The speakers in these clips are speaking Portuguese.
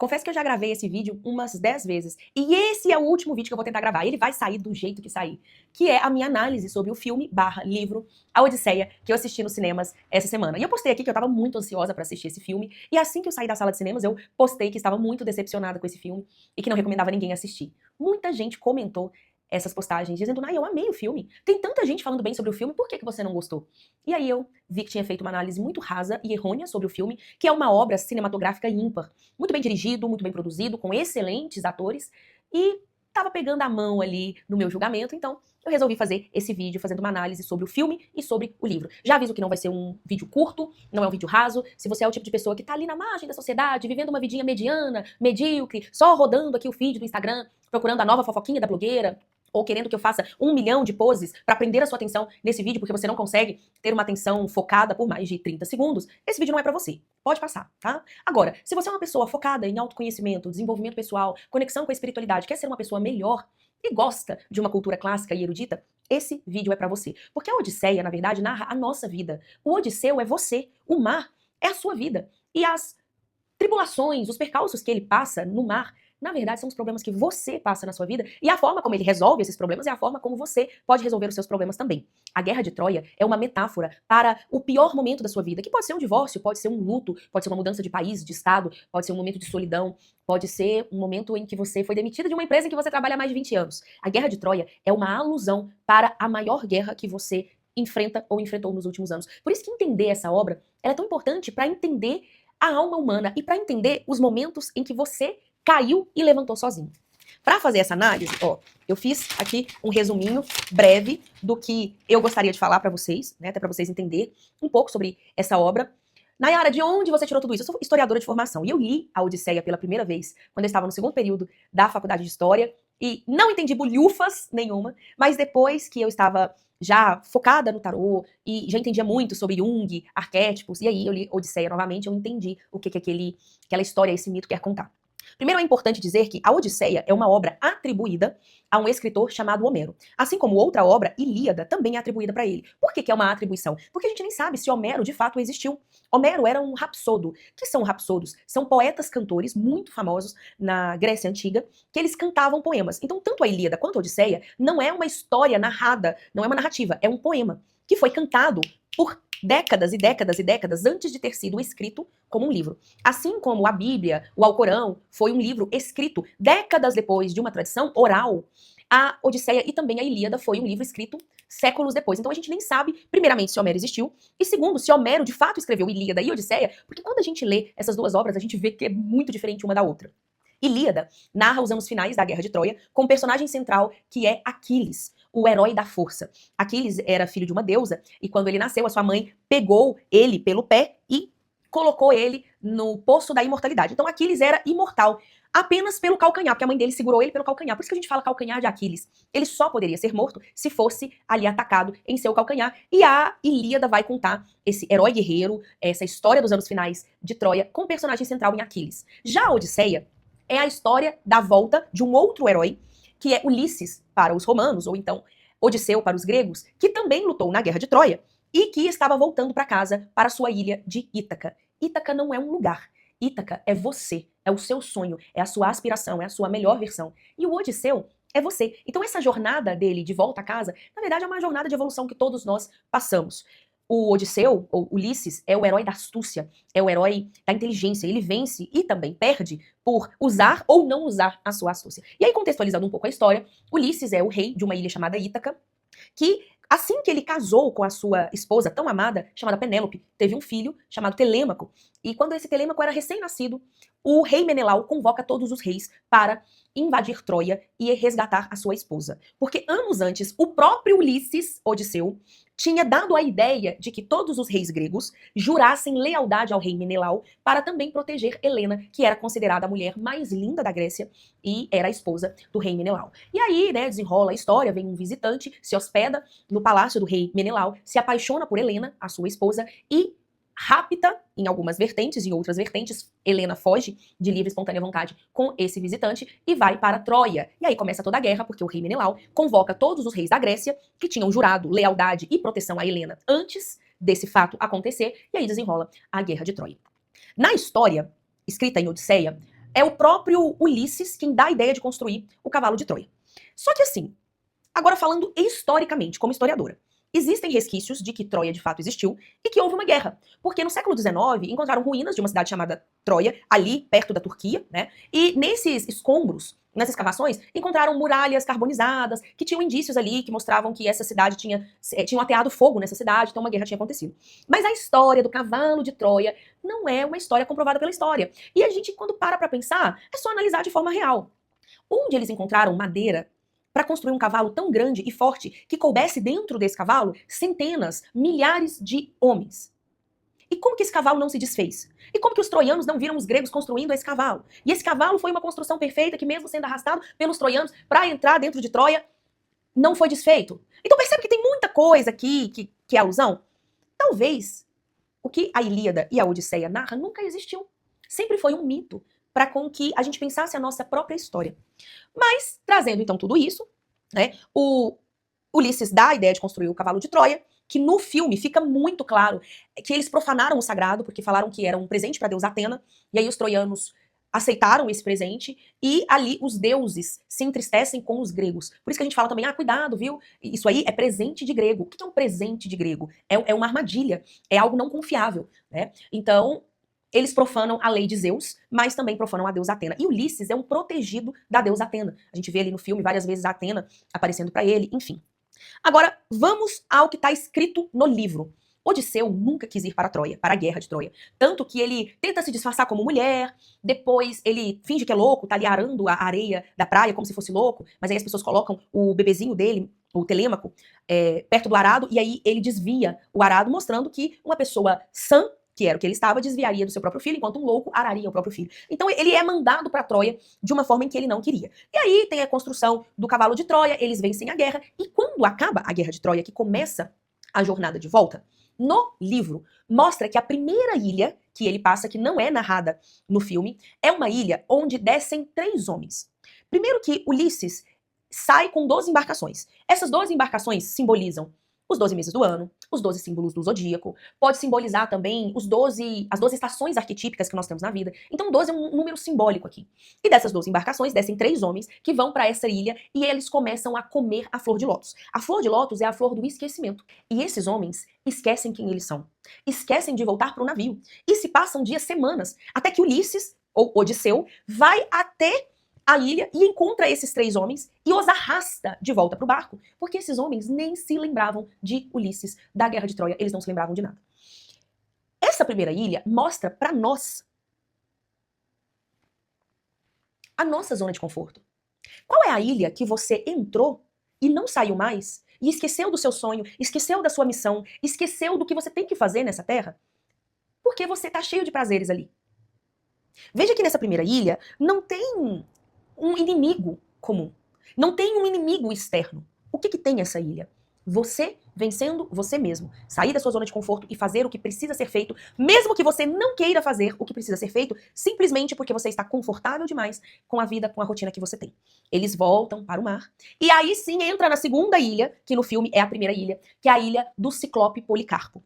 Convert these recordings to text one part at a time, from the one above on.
Confesso que eu já gravei esse vídeo umas 10 vezes. E esse é o último vídeo que eu vou tentar gravar. Ele vai sair do jeito que sair. Que é a minha análise sobre o filme/livro A Odisseia, que eu assisti nos cinemas essa semana. E eu postei aqui que eu tava muito ansiosa pra assistir esse filme. E assim que eu saí da sala de cinemas, eu postei que estava muito decepcionada com esse filme e que não recomendava ninguém assistir. Muita gente comentou essas postagens dizendo, eu amei o filme. Tem tanta gente falando bem sobre o filme, por que você não gostou? E aí eu vi que tinha feito uma análise muito rasa e errônea sobre o filme, que é uma obra cinematográfica ímpar. Muito bem dirigido, muito bem produzido, com excelentes atores, e tava pegando a mão ali no meu julgamento, então eu resolvi fazer esse vídeo fazendo uma análise sobre o filme e sobre o livro. Já aviso que não vai ser um vídeo curto, não é um vídeo raso. Se você é o tipo de pessoa que tá ali na margem da sociedade, vivendo uma vidinha mediana, medíocre, só rodando aqui o feed do Instagram, procurando a nova fofoquinha da blogueira, ou querendo que eu faça 1 milhão de poses pra prender a sua atenção nesse vídeo, porque você não consegue ter uma atenção focada por mais de 30 segundos, esse vídeo não é pra você. Pode passar, tá? Agora, se você é uma pessoa focada em autoconhecimento, desenvolvimento pessoal, conexão com a espiritualidade, quer ser uma pessoa melhor e gosta de uma cultura clássica e erudita, esse vídeo é pra você. Porque a Odisseia, na verdade, narra a nossa vida. O Odisseu é você, o mar é a sua vida. E as tribulações, os percalços que ele passa no mar, na verdade, são os problemas que você passa na sua vida, e a forma como ele resolve esses problemas é a forma como você pode resolver os seus problemas também. A Guerra de Troia é uma metáfora para o pior momento da sua vida, que pode ser um divórcio, pode ser um luto, pode ser uma mudança de país, de estado, pode ser um momento de solidão, pode ser um momento em que você foi demitida de uma empresa em que você trabalha há mais de 20 anos. A Guerra de Troia é uma alusão para a maior guerra que você enfrenta ou enfrentou nos últimos anos. Por isso que entender essa obra ela é tão importante para entender a alma humana e para entender os momentos em que você caiu e levantou sozinho. Para fazer essa análise, eu fiz aqui um resuminho breve do que eu gostaria de falar para vocês, né, até para vocês entenderem um pouco sobre essa obra. Nayara, de onde você tirou tudo isso? Eu sou historiadora de formação e eu li a Odisseia pela primeira vez quando eu estava no segundo período da faculdade de História e não entendi bolhufas nenhuma, mas depois que eu estava já focada no tarô e já entendia muito sobre Jung, arquétipos, e aí eu li Odisseia novamente, eu entendi o que aquela história, esse mito quer contar. Primeiro é importante dizer que a Odisseia é uma obra atribuída a um escritor chamado Homero. Assim como outra obra, Ilíada, também é atribuída para ele. Por que é uma atribuição? Porque a gente nem sabe se Homero de fato existiu. Homero era um rapsodo. O que são rapsodos? São poetas cantores muito famosos na Grécia Antiga, que eles cantavam poemas. Então, tanto a Ilíada quanto a Odisseia não é uma história narrada, não é uma narrativa, é um poema que foi cantado por décadas e décadas e décadas antes de ter sido escrito como um livro. Assim como a Bíblia, o Alcorão, foi um livro escrito décadas depois de uma tradição oral, a Odisseia e também a Ilíada foi um livro escrito séculos depois. Então a gente nem sabe, primeiramente, se Homero existiu, e segundo, se Homero de fato escreveu Ilíada e Odisseia, porque quando a gente lê essas duas obras, a gente vê que é muito diferente uma da outra. Ilíada narra os anos finais da Guerra de Troia, com um personagem central que é Aquiles, o herói da força. Aquiles era filho de uma deusa, e quando ele nasceu, a sua mãe pegou ele pelo pé e colocou ele no poço da imortalidade. Então Aquiles era imortal, apenas pelo calcanhar, porque a mãe dele segurou ele pelo calcanhar. Por isso que a gente fala calcanhar de Aquiles. Ele só poderia ser morto se fosse ali atacado em seu calcanhar. E a Ilíada vai contar esse herói guerreiro, essa história dos anos finais de Troia, com o personagem central em Aquiles. Já a Odisseia é a história da volta de um outro herói, que é Ulisses para os romanos, ou então Odisseu para os gregos, que também lutou na Guerra de Troia e que estava voltando para casa, para sua ilha de Ítaca. Ítaca não é um lugar. Ítaca é você, é o seu sonho, é a sua aspiração, é a sua melhor versão. E o Odisseu é você. Então essa jornada dele de volta a casa, na verdade é uma jornada de evolução que todos nós passamos. O Odisseu, ou Ulisses, é o herói da astúcia, é o herói da inteligência. Ele vence e também perde por usar ou não usar a sua astúcia. E aí, contextualizando um pouco a história, Ulisses é o rei de uma ilha chamada Ítaca, que assim que ele casou com a sua esposa tão amada, chamada Penélope, teve um filho chamado Telêmaco. E quando esse Telêmaco era recém-nascido, o rei Menelau convoca todos os reis para invadir Troia e resgatar a sua esposa. Porque anos antes, o próprio Ulisses, Odisseu, tinha dado a ideia de que todos os reis gregos jurassem lealdade ao rei Menelau para também proteger Helena, que era considerada a mulher mais linda da Grécia e era a esposa do rei Menelau. E aí, né, desenrola a história, vem um visitante, se hospeda no palácio do rei Menelau, se apaixona por Helena, a sua esposa, e rapta em algumas vertentes, em outras vertentes, Helena foge de livre e espontânea vontade com esse visitante e vai para Troia. E aí começa toda a guerra, porque o rei Menelau convoca todos os reis da Grécia que tinham jurado lealdade e proteção a Helena antes desse fato acontecer, e aí desenrola a Guerra de Troia. Na história, escrita em Odisseia, é o próprio Ulisses quem dá a ideia de construir o cavalo de Troia. Só que assim, agora falando historicamente, como historiadora, existem resquícios de que Troia de fato existiu e que houve uma guerra. Porque no século XIX encontraram ruínas de uma cidade chamada Troia, ali perto da Turquia, né? E nesses escombros, nessas escavações, encontraram muralhas carbonizadas, que tinham indícios ali que mostravam que essa cidade tinha ateado fogo nessa cidade, então uma guerra tinha acontecido. Mas a história do cavalo de Troia não é uma história comprovada pela história. E a gente, quando para pensar, é só analisar de forma real. Onde eles encontraram madeira para construir um cavalo tão grande e forte que coubesse dentro desse cavalo centenas, milhares de homens? E como que esse cavalo não se desfez? E como que os troianos não viram os gregos construindo esse cavalo? E esse cavalo foi uma construção perfeita que, mesmo sendo arrastado pelos troianos para entrar dentro de Troia, não foi desfeito. Então percebe que tem muita coisa aqui que é alusão? Talvez o que a Ilíada e a Odisseia narram nunca existiu. Sempre foi um mito para com que a gente pensasse a nossa própria história. Mas, trazendo então tudo isso, né, o Ulisses dá a ideia de construir o cavalo de Troia, que no filme fica muito claro que eles profanaram o sagrado, porque falaram que era um presente para a deusa Atena, e aí os troianos aceitaram esse presente, e ali os deuses se entristecem com os gregos. Por isso que a gente fala também, cuidado, viu? Isso aí é presente de grego. O que é um presente de grego? É uma armadilha, é algo não confiável, né? Então, eles profanam a lei de Zeus, mas também profanam a deusa Atena. E Ulisses é um protegido da deusa Atena. A gente vê ali no filme várias vezes a Atena aparecendo para ele, enfim. Agora, vamos ao que está escrito no livro. Odisseu nunca quis ir para Troia, para a guerra de Troia. Tanto que ele tenta se disfarçar como mulher, depois ele finge que é louco, tá ali arando a areia da praia como se fosse louco, mas aí as pessoas colocam o bebezinho dele, o Telêmaco, perto do arado, e aí ele desvia o arado, mostrando que uma pessoa sã, que era o que ele estava, desviaria do seu próprio filho, enquanto um louco araria o próprio filho. Então ele é mandado para Troia de uma forma em que ele não queria. E aí tem a construção do cavalo de Troia, eles vencem a guerra, e quando acaba a guerra de Troia, que começa a jornada de volta, no livro mostra que a primeira ilha que ele passa, que não é narrada no filme, é uma ilha onde descem 3 homens. Primeiro que Ulisses sai com 12 embarcações. Essas 12 embarcações simbolizam os 12 meses do ano, os 12 símbolos do zodíaco, pode simbolizar também as 12 estações arquetípicas que nós temos na vida. Então 12 é um número simbólico aqui. E dessas 12 embarcações descem 3 homens que vão para essa ilha e eles começam a comer a flor de lótus. A flor de lótus é a flor do esquecimento. E esses homens esquecem quem eles são. Esquecem de voltar para o navio. E se passam dias, semanas, até que Ulisses, ou Odisseu, vai até a ilha e encontra esses 3 homens e os arrasta de volta para o barco, porque esses homens nem se lembravam de Ulisses, da Guerra de Troia, eles não se lembravam de nada. Essa primeira ilha mostra para nós a nossa zona de conforto. Qual é a ilha que você entrou e não saiu mais, e esqueceu do seu sonho, esqueceu da sua missão, esqueceu do que você tem que fazer nessa terra? Porque você está cheio de prazeres ali. Veja que nessa primeira ilha não tem um inimigo comum. Não tem um inimigo externo. O que tem essa ilha? Você vencendo você mesmo. Sair da sua zona de conforto e fazer o que precisa ser feito, mesmo que você não queira fazer o que precisa ser feito, simplesmente porque você está confortável demais com a vida, com a rotina que você tem. Eles voltam para o mar. E aí sim entra na segunda ilha, que no filme é a primeira ilha, que é a ilha do Ciclope Policarpo.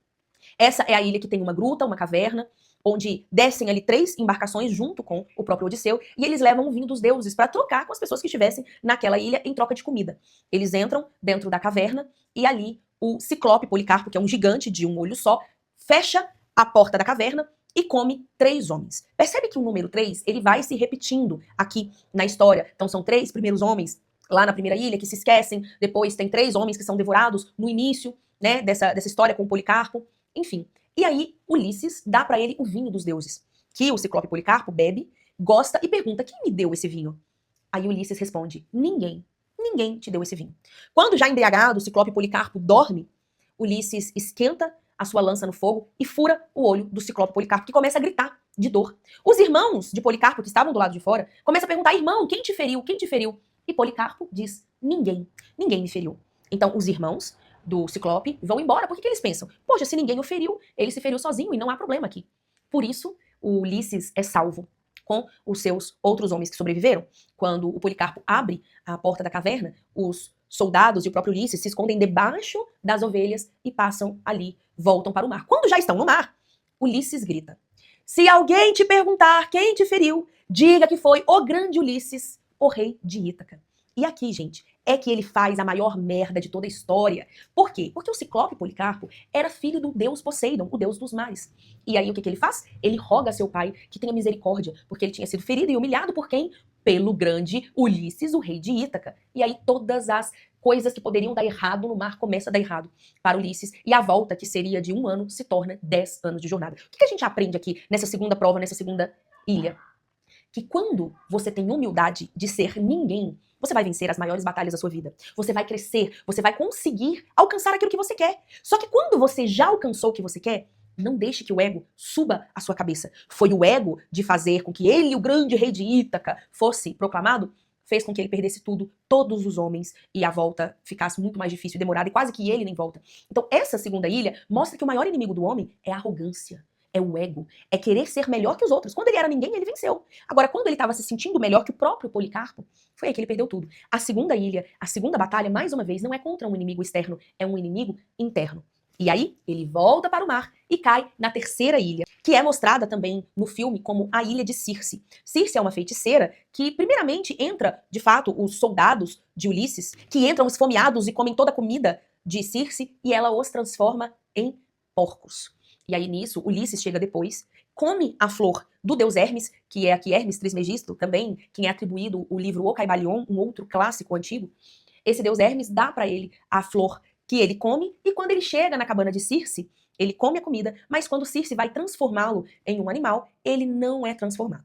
Essa é a ilha que tem uma gruta, uma caverna, onde descem ali 3 embarcações junto com o próprio Odisseu, e eles levam o vinho dos deuses para trocar com as pessoas que estivessem naquela ilha em troca de comida. Eles entram dentro da caverna e ali o Ciclope Policarpo, que é um gigante de um olho só, fecha a porta da caverna e come 3 homens. Percebe que o número 3, ele vai se repetindo aqui na história. Então são 3 primeiros homens lá na primeira ilha que se esquecem, depois tem 3 homens que são devorados no início, né, dessa história com o Policarpo, enfim. E aí, Ulisses dá para ele o vinho dos deuses, que o Ciclope Policarpo bebe, gosta e pergunta: quem me deu esse vinho? Aí Ulisses responde: ninguém. Ninguém te deu esse vinho. Quando já embriagado, o Ciclope Policarpo dorme, Ulisses esquenta a sua lança no fogo e fura o olho do Ciclope Policarpo, que começa a gritar de dor. Os irmãos de Policarpo, que estavam do lado de fora, começam a perguntar: irmão, quem te feriu? Quem te feriu? E Policarpo diz: ninguém. Ninguém me feriu. Então, os irmãos do Ciclope vão embora. Por que eles pensam? Poxa, se ninguém o feriu, ele se feriu sozinho e não há problema aqui. Por isso, o Ulisses é salvo com os seus outros homens que sobreviveram. Quando o Policarpo abre a porta da caverna, os soldados e o próprio Ulisses se escondem debaixo das ovelhas e passam ali, voltam para o mar. Quando já estão no mar, Ulisses grita: Se alguém te perguntar quem te feriu, diga que foi o grande Ulisses, o rei de Ítaca. E aqui, gente, é que ele faz a maior merda de toda a história. Por quê? Porque o Ciclope Policarpo era filho do deus Poseidon, o deus dos mares. E aí o que ele faz? Ele roga a seu pai que tenha misericórdia, porque ele tinha sido ferido e humilhado por quem? Pelo grande Ulisses, o rei de Ítaca. E aí todas as coisas que poderiam dar errado no mar começam a dar errado para Ulisses, e a volta, que seria de 1 ano, se torna 10 anos de jornada. O que a gente aprende aqui nessa segunda prova, nessa segunda ilha? Que quando você tem humildade de ser ninguém, você vai vencer as maiores batalhas da sua vida. Você vai crescer, você vai conseguir alcançar aquilo que você quer. Só que quando você já alcançou o que você quer, não deixe que o ego suba a sua cabeça. Foi o ego de fazer com que ele, o grande rei de Ítaca, fosse proclamado, fez com que ele perdesse tudo, todos os homens, e a volta ficasse muito mais difícil e demorada, e quase que ele nem volta. Então essa segunda ilha mostra que o maior inimigo do homem é a arrogância. É o ego, é querer ser melhor que os outros. Quando ele era ninguém, ele venceu. Agora, quando ele estava se sentindo melhor que o próprio Policarpo, foi aí que ele perdeu tudo. A segunda ilha, a segunda batalha, mais uma vez, não é contra um inimigo externo, é um inimigo interno. E aí, ele volta para o mar e cai na terceira ilha, que é mostrada também no filme como a Ilha de Circe. Circe é uma feiticeira que, primeiramente, entra, de fato, os soldados de Ulisses, que entram esfomeados e comem toda a comida de Circe, e ela os transforma em porcos. E aí nisso, Ulisses chega depois, come a flor do deus Hermes, que é aqui Hermes Trismegisto, também quem é atribuído o livro O Caibalion, um outro clássico antigo. Esse deus Hermes dá para ele a flor que ele come, e quando ele chega na cabana de Circe, ele come a comida, mas quando Circe vai transformá-lo em um animal, ele não é transformado.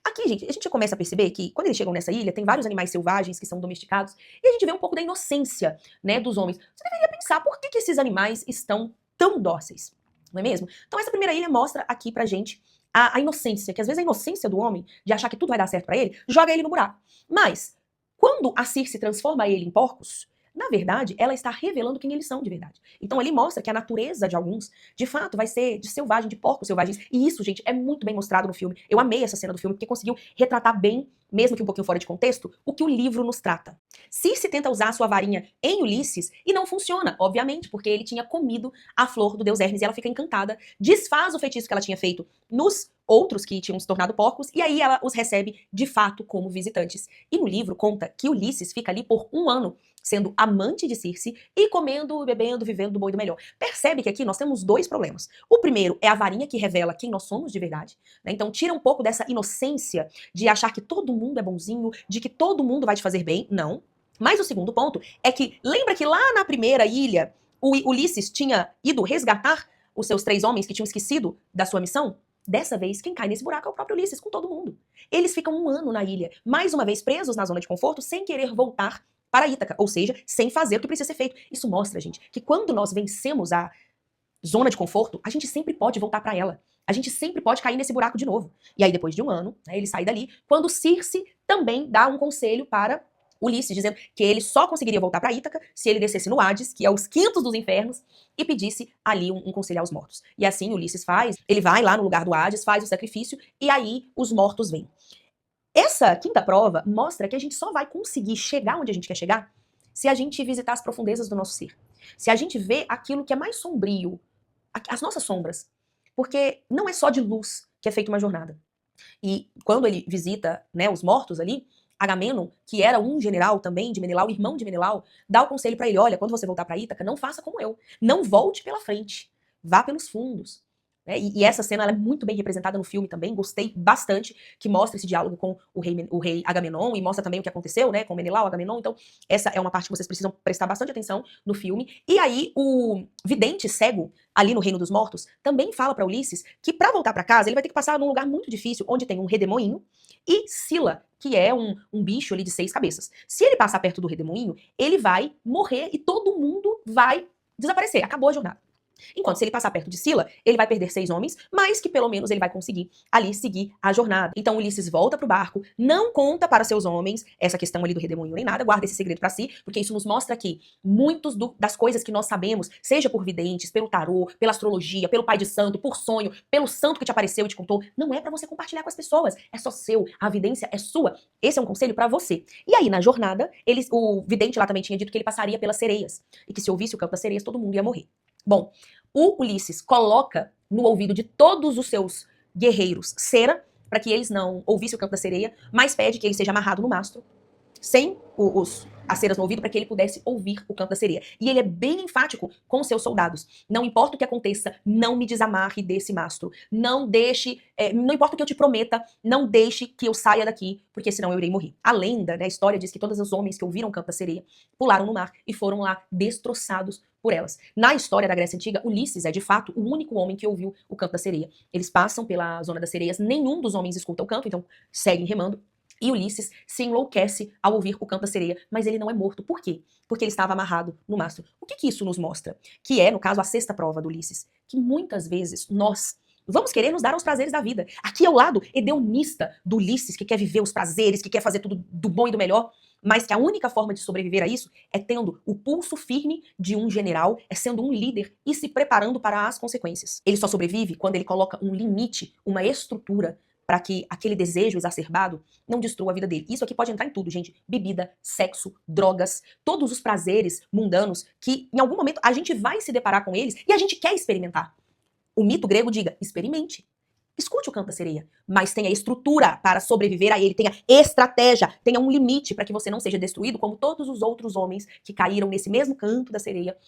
Aqui, gente, a gente começa a perceber que quando eles chegam nessa ilha, tem vários animais selvagens que são domesticados, e a gente vê um pouco da inocência, né, dos homens. Você deveria pensar, por que esses animais estão tão dóceis? Não é mesmo? Então essa primeira ilha mostra aqui pra gente a inocência, que às vezes a inocência do homem, de achar que tudo vai dar certo pra ele, joga ele no buraco. Mas, quando a Circe transforma ele em porcos, na verdade, ela está revelando quem eles são de verdade. Então ali mostra que a natureza de alguns, de fato, vai ser de selvagem, de porcos selvagens. E isso, gente, é muito bem mostrado no filme. Eu amei essa cena do filme, porque conseguiu retratar bem, mesmo que um pouquinho fora de contexto, o que o livro nos trata. Circe tenta usar a sua varinha em Ulisses e não funciona, obviamente, porque ele tinha comido a flor do deus Hermes e ela fica encantada, desfaz o feitiço que ela tinha feito nos outros que tinham se tornado porcos, e aí ela os recebe de fato como visitantes. E no livro conta que Ulisses fica ali por 1 ano, sendo amante de Circe e comendo, bebendo, vivendo do bom e do melhor. Percebe que aqui nós temos 2 problemas. O primeiro é a varinha que revela quem nós somos de verdade, né? Então tira um pouco dessa inocência de achar que todo mundo é bonzinho, de que todo mundo vai te fazer bem. Não. Mas o segundo ponto é que, lembra que lá na primeira ilha, o Ulisses tinha ido resgatar os seus 3 homens que tinham esquecido da sua missão? Dessa vez, quem cai nesse buraco é o próprio Ulisses, com todo mundo. Eles ficam 1 ano na ilha, mais uma vez presos na zona de conforto, sem querer voltar para Ítaca, ou seja, sem fazer o que precisa ser feito. Isso mostra, gente, que quando nós vencemos a zona de conforto, a gente sempre pode voltar para ela. A gente sempre pode cair nesse buraco de novo. E aí, depois de 1 ano, né, ele sai dali, quando Circe também dá um conselho para Ulisses, dizendo que ele só conseguiria voltar para Ítaca se ele descesse no Hades, que é os quintos dos infernos, e pedisse ali um conselho aos mortos. E assim Ulisses faz, ele vai lá no lugar do Hades, faz o sacrifício, e aí os mortos vêm. Essa quinta prova mostra que a gente só vai conseguir chegar onde a gente quer chegar se a gente visitar as profundezas do nosso ser. Se a gente vê aquilo que é mais sombrio, as nossas sombras. Porque não é só de luz que é feita uma jornada. E quando ele visita, né, os mortos ali, Agamenon, que era um general também de Menelau, irmão de Menelau, dá o conselho pra ele: olha, quando você voltar pra Ítaca, não faça como eu. Não volte pela frente. Vá pelos fundos. Né? E essa cena ela é muito bem representada no filme também, gostei bastante, que mostra esse diálogo com o rei Agamenon e mostra também o que aconteceu, né, com Menelau, Agamenon. Então, essa é uma parte que vocês precisam prestar bastante atenção no filme. E aí, o vidente cego, ali no Reino dos Mortos, também fala pra Ulisses que pra voltar pra casa, ele vai ter que passar num lugar muito difícil, onde tem um redemoinho e Sila, que é um bicho ali de 6 cabeças. Se ele passar perto do redemoinho, ele vai morrer e todo mundo vai desaparecer. Acabou a jornada. Enquanto se ele passar perto de Sila, ele vai perder 6 homens, mas que pelo menos ele vai conseguir ali seguir a jornada. Então Ulisses volta pro barco, não conta para seus homens essa questão ali do redemoinho nem nada, guarda esse segredo para si, porque isso nos mostra que muitos das coisas que nós sabemos, seja por videntes, pelo tarô, pela astrologia, pelo pai de santo, por sonho, pelo santo que te apareceu e te contou, não é para você compartilhar com as pessoas, é só seu, a vidência é sua. Esse é um conselho para você. E aí na jornada, o vidente lá também tinha dito que ele passaria pelas sereias, e que se ouvisse o canto das sereias, todo mundo ia morrer. Bom, o Ulisses coloca no ouvido de todos os seus guerreiros cera, para que eles não ouvissem o canto da sereia, mas pede que ele seja amarrado no mastro, sem as ceras no ouvido, para que ele pudesse ouvir o canto da sereia. E ele é bem enfático com seus soldados. Não importa o que aconteça, não me desamarre desse mastro. Não deixe, não importa o que eu te prometa, não deixe que eu saia daqui, porque senão eu irei morrer. A lenda, né, a história diz que todos os homens que ouviram o canto da sereia pularam no mar e foram lá destroçados por elas. Na história da Grécia Antiga, Ulisses é de fato o único homem que ouviu o canto da sereia. Eles passam pela zona das sereias, nenhum dos homens escuta o canto, então seguem remando. E Ulisses se enlouquece ao ouvir o canto da sereia, mas ele não é morto. Por quê? Porque ele estava amarrado no mastro. O que isso nos mostra? Que é, no caso, a sexta prova do Ulisses. Que muitas vezes nós vamos querer nos dar aos prazeres da vida. Aqui é o lado hedonista do Ulisses, que quer viver os prazeres, que quer fazer tudo do bom e do melhor, mas que a única forma de sobreviver a isso é tendo o pulso firme de um general, é sendo um líder e se preparando para as consequências. Ele só sobrevive quando ele coloca um limite, uma estrutura, para que aquele desejo exacerbado não destrua a vida dele. Isso aqui pode entrar em tudo, gente. Bebida, sexo, drogas, todos os prazeres mundanos que em algum momento a gente vai se deparar com eles e a gente quer experimentar. O mito grego diga, experimente. Escute o canto da sereia, mas tenha estrutura para sobreviver a ele, tenha estratégia, tenha um limite para que você não seja destruído como todos os outros homens que caíram nesse mesmo canto da sereia,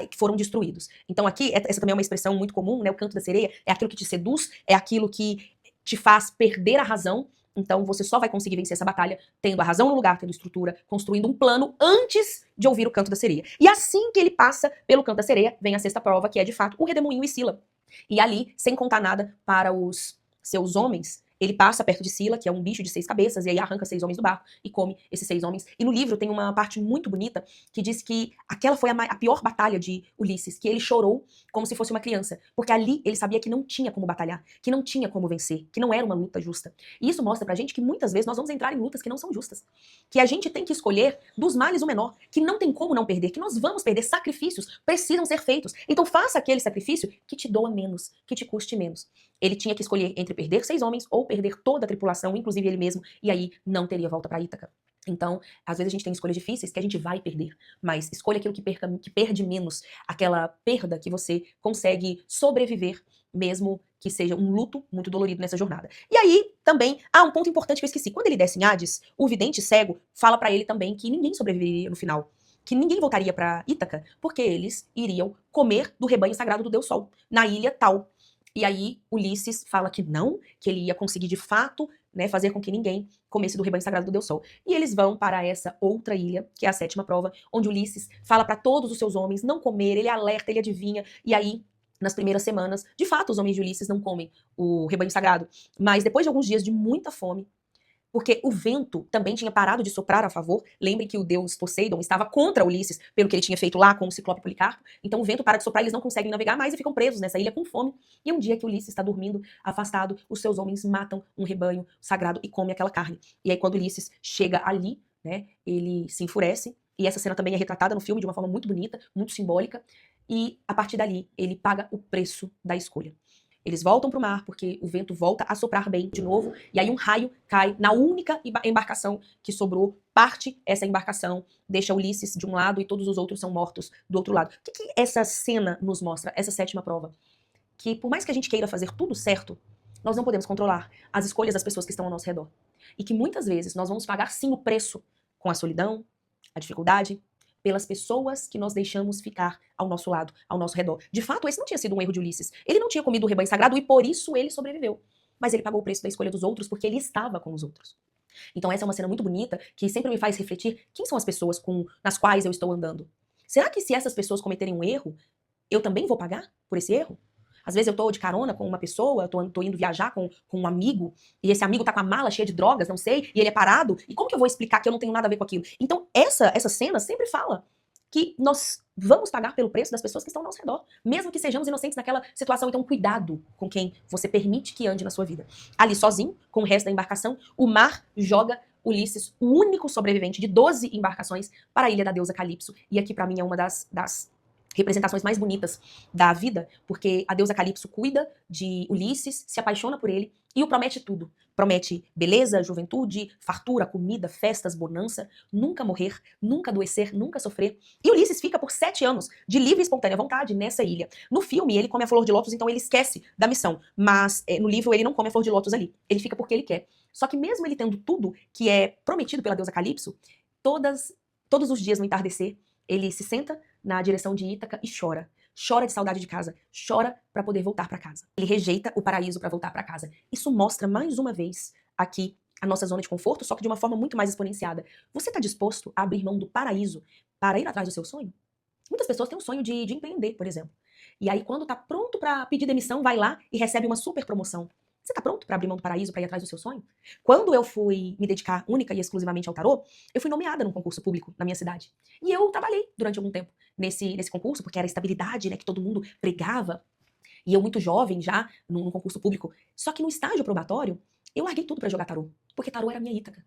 que foram destruídos. Então aqui, essa também é uma expressão muito comum, né? O canto da sereia é aquilo que te seduz, é aquilo que te faz perder a razão. Então você só vai conseguir vencer essa batalha tendo a razão no lugar, tendo estrutura, construindo um plano antes de ouvir o canto da sereia. E assim que ele passa pelo canto da sereia, vem a sexta prova, que é de fato o redemoinho e Sila. E ali, sem contar nada para os seus homens, ele passa perto de Sila, que é um bicho de 6 cabeças, e aí arranca 6 homens do barco e come esses 6 homens. E no livro tem uma parte muito bonita que diz que aquela foi a pior batalha de Ulisses, que ele chorou como se fosse uma criança, porque ali ele sabia que não tinha como batalhar, que não tinha como vencer, que não era uma luta justa. E isso mostra pra gente que muitas vezes nós vamos entrar em lutas que não são justas, que a gente tem que escolher dos males o menor, que não tem como não perder, que nós vamos perder, sacrifícios precisam ser feitos. Então faça aquele sacrifício que te doa menos, que te custe menos. Ele tinha que escolher entre perder 6 homens ou perder toda a tripulação, inclusive ele mesmo, e aí não teria volta para Ítaca. Então, às vezes a gente tem escolhas difíceis que a gente vai perder, mas escolha aquilo que perde menos, aquela perda que você consegue sobreviver, mesmo que seja um luto muito dolorido nessa jornada. E aí, também, um ponto importante que eu esqueci. Quando ele desce em Hades, o vidente cego fala para ele também que ninguém sobreviveria no final, que ninguém voltaria para Ítaca, porque eles iriam comer do rebanho sagrado do Deus Sol, na ilha tal. E aí Ulisses fala que não, que ele ia conseguir de fato, né, fazer com que ninguém comesse do rebanho sagrado do Deus Sol. E eles vão para essa outra ilha, que é a sétima prova, onde Ulisses fala para todos os seus homens não comer, ele alerta, ele adivinha, e aí nas primeiras semanas, de fato os homens de Ulisses não comem o rebanho sagrado, mas depois de alguns dias de muita fome, porque o vento também tinha parado de soprar a favor. Lembrem que o deus Poseidon estava contra Ulisses, pelo que ele tinha feito lá com o Ciclope Policarpo. Então o vento para de soprar, eles não conseguem navegar mais e ficam presos nessa ilha com fome. E um dia que Ulisses está dormindo, afastado, os seus homens matam um rebanho sagrado e comem aquela carne. E aí quando Ulisses chega ali, né, ele se enfurece. E essa cena também é retratada no filme de uma forma muito bonita, muito simbólica. E a partir dali, ele paga o preço da escolha. Eles voltam para o mar porque o vento volta a soprar bem de novo, e aí um raio cai na única embarcação que sobrou, parte essa embarcação, deixa Ulisses de um lado e todos os outros são mortos do outro lado. O que essa cena nos mostra, essa sétima prova? Que por mais que a gente queira fazer tudo certo, nós não podemos controlar as escolhas das pessoas que estão ao nosso redor. E que muitas vezes nós vamos pagar sim o preço com a solidão, a dificuldade, pelas pessoas que nós deixamos ficar ao nosso lado, ao nosso redor. De fato, esse não tinha sido um erro de Ulisses. Ele não tinha comido o rebanho sagrado e por isso ele sobreviveu. Mas ele pagou o preço da escolha dos outros porque ele estava com os outros. Então essa é uma cena muito bonita que sempre me faz refletir quem são as pessoas nas quais eu estou andando. Será que se essas pessoas cometerem um erro, eu também vou pagar por esse erro? Às vezes eu tô de carona com uma pessoa, eu tô indo viajar com um amigo, e esse amigo tá com a mala cheia de drogas, não sei, e ele é parado, e como que eu vou explicar que eu não tenho nada a ver com aquilo? Então essa cena sempre fala que nós vamos pagar pelo preço das pessoas que estão ao nosso redor, mesmo que sejamos inocentes naquela situação. Então cuidado com quem você permite que ande na sua vida. Ali sozinho, com o resto da embarcação, o mar joga Ulisses, o único sobrevivente de 12 embarcações, para a ilha da deusa Calipso, e aqui pra mim é uma das representações mais bonitas da vida, porque a deusa Calypso cuida de Ulisses, se apaixona por ele e o promete tudo. Promete beleza, juventude, fartura, comida, festas, bonança, nunca morrer, nunca adoecer, nunca sofrer. E Ulisses fica por 7 anos de livre e espontânea vontade nessa ilha. No filme, ele come a flor de lótus, então ele esquece da missão. Mas no livro, ele não come a flor de lótus ali. Ele fica porque ele quer. Só que mesmo ele tendo tudo que é prometido pela deusa Calypso, todos os dias no entardecer, ele se senta na direção de Ítaca e chora. Chora de saudade de casa, chora para poder voltar para casa. Ele rejeita o paraíso para voltar para casa. Isso mostra mais uma vez aqui a nossa zona de conforto, só que de uma forma muito mais exponenciada. Você está disposto a abrir mão do paraíso para ir atrás do seu sonho? Muitas pessoas têm um sonho de empreender, por exemplo. E aí, quando tá pronto para pedir demissão, vai lá e recebe uma super promoção. Você tá pronto para abrir mão do paraíso para ir atrás do seu sonho? Quando eu fui me dedicar única e exclusivamente ao tarô, eu fui nomeada num concurso público na minha cidade. E eu trabalhei durante algum tempo nesse concurso, porque era a estabilidade, né, que todo mundo pregava. E eu muito jovem já, num concurso público. Só que no estágio probatório, eu larguei tudo para jogar tarô, porque tarô era a minha Ítaca.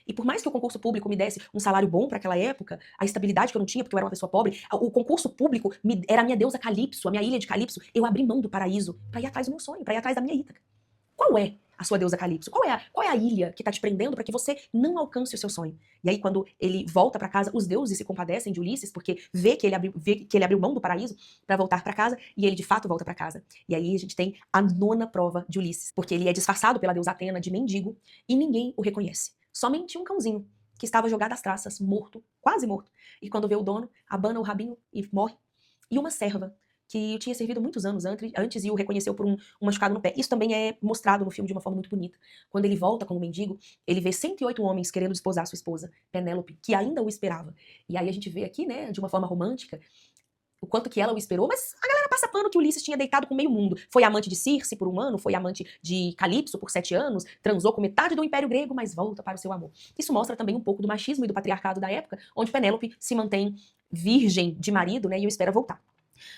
E por mais que o concurso público me desse um salário bom para aquela época, a estabilidade que eu não tinha, porque eu era uma pessoa pobre, o concurso público era a minha deusa Calypso, a minha ilha de Calypso, eu abri mão do paraíso para ir atrás do meu sonho, para ir atrás da minha Ítaca. Qual é a sua deusa Calypso? Qual é a ilha que tá te prendendo para que você não alcance o seu sonho? E aí, quando ele volta para casa, os deuses se compadecem de Ulisses, porque vê que ele abriu mão do paraíso para voltar para casa, e ele de fato volta para casa. E aí a gente tem a 9ª prova de Ulisses, porque ele é disfarçado pela deusa Atena de mendigo e ninguém o reconhece. Somente um cãozinho que estava jogado às traças, morto, quase morto. E quando vê o dono, abana o rabinho e morre. E uma serva que tinha servido muitos anos antes e o reconheceu por um machucado no pé. Isso também é mostrado no filme de uma forma muito bonita. Quando ele volta como mendigo, ele vê 108 homens querendo desposar sua esposa, Penélope, que ainda o esperava. E aí a gente vê aqui, né, de uma forma romântica, o quanto que ela o esperou, mas a galera passa pano que Ulisses tinha deitado com meio mundo. Foi amante de Circe por 1 ano, foi amante de Calypso por 7 anos, transou com metade do Império Grego, mas volta para o seu amor. Isso mostra também um pouco do machismo e do patriarcado da época, onde Penélope se mantém virgem de marido, né, e o espera voltar.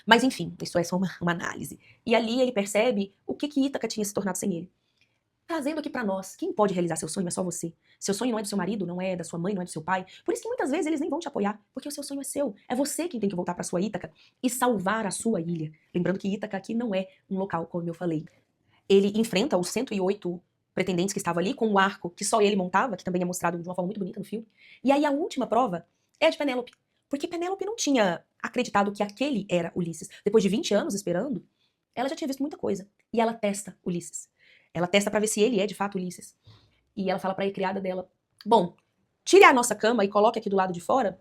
Mas enfim, isso é só uma análise. E ali ele percebe o que Ítaca tinha se tornado sem ele. Trazendo aqui pra nós, quem pode realizar seu sonho é só você. Seu sonho não é do seu marido, não é da sua mãe, não é do seu pai. Por isso que muitas vezes eles nem vão te apoiar, porque o seu sonho é seu. É você quem tem que voltar pra sua Ítaca e salvar a sua ilha. Lembrando que Ítaca aqui não é um local, como eu falei. Ele enfrenta os 108 pretendentes que estavam ali com o arco que só ele montava, que também é mostrado de uma forma muito bonita no filme. E aí a última prova é a de Penélope. Porque Penélope não tinha acreditado que aquele era Ulisses. Depois de 20 anos esperando, ela já tinha visto muita coisa. E ela testa Ulisses. Ela testa pra ver se ele é de fato Ulisses. E ela fala pra criada dela: bom, tire a nossa cama e coloque aqui do lado de fora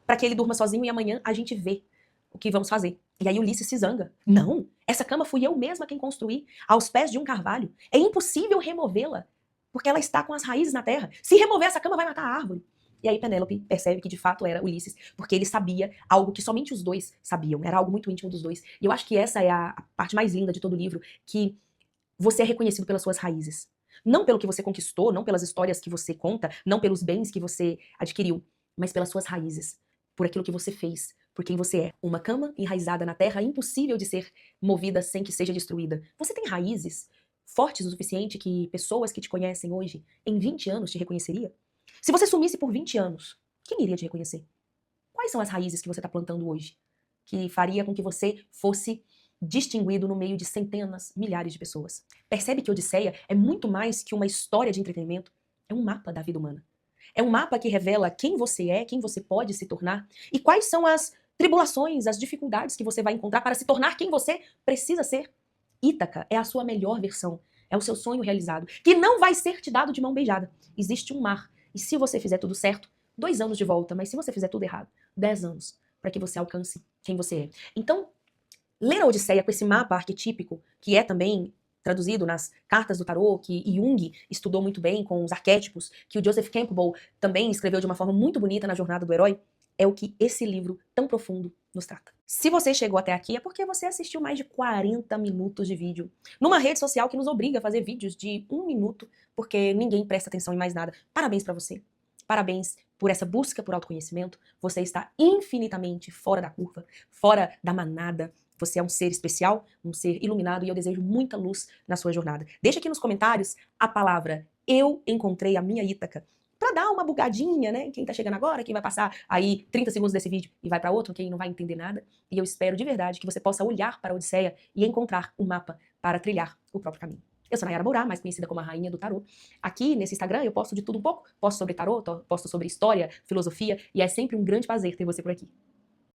pra que ele durma sozinho e amanhã a gente vê o que vamos fazer. E aí Ulisses se zanga. Não, essa cama fui eu mesma quem construí, aos pés de um carvalho. É impossível removê-la, porque ela está com as raízes na terra. Se remover essa cama vai matar a árvore. E aí Penélope percebe que de fato era Ulisses, porque ele sabia algo que somente os dois sabiam. Era algo muito íntimo dos dois. E eu acho que essa é a parte mais linda de todo o livro, que você é reconhecido pelas suas raízes. Não pelo que você conquistou, não pelas histórias que você conta, não pelos bens que você adquiriu, mas pelas suas raízes. Por aquilo que você fez, por quem você é. Uma cama enraizada na terra, impossível de ser movida sem que seja destruída. Você tem raízes fortes o suficiente que pessoas que te conhecem hoje, em 20 anos, te reconheceria? Se você sumisse por 20 anos, quem iria te reconhecer? Quais são as raízes que você está plantando hoje? Que faria com que você fosse distinguido no meio de centenas, milhares de pessoas. Percebe que Odisseia é muito mais que uma história de entretenimento, é um mapa da vida humana. É um mapa que revela quem você é, quem você pode se tornar e quais são as tribulações, as dificuldades que você vai encontrar para se tornar quem você precisa ser. Ítaca é a sua melhor versão, é o seu sonho realizado, que não vai ser te dado de mão beijada. Existe um mar, e se você fizer tudo certo, 2 anos de volta, mas se você fizer tudo errado, 10 anos, para que você alcance quem você é. Então, ler a Odisseia com esse mapa arquetípico, que é também traduzido nas cartas do tarô, que Jung estudou muito bem com os arquétipos, que o Joseph Campbell também escreveu de uma forma muito bonita na Jornada do Herói, é o que esse livro tão profundo nos trata. Se você chegou até aqui é porque você assistiu mais de 40 minutos de vídeo numa rede social que nos obriga a fazer vídeos de 1 minuto, porque ninguém presta atenção em mais nada. Parabéns pra você. Parabéns por essa busca por autoconhecimento. Você está infinitamente fora da curva, fora da manada. Você é um ser especial, um ser iluminado, e eu desejo muita luz na sua jornada. Deixa aqui nos comentários a palavra "eu encontrei a minha Ítaca", pra dar uma bugadinha, né? Quem tá chegando agora, quem vai passar aí 30 segundos desse vídeo e vai pra outro, quem não vai entender nada. E eu espero de verdade que você possa olhar para a Odisseia e encontrar um mapa para trilhar o próprio caminho. Eu sou Nayara Mourá, mais conhecida como a Rainha do Tarô. Aqui nesse Instagram eu posto de tudo um pouco. Posto sobre tarô, posto sobre história, filosofia, e é sempre um grande prazer ter você por aqui.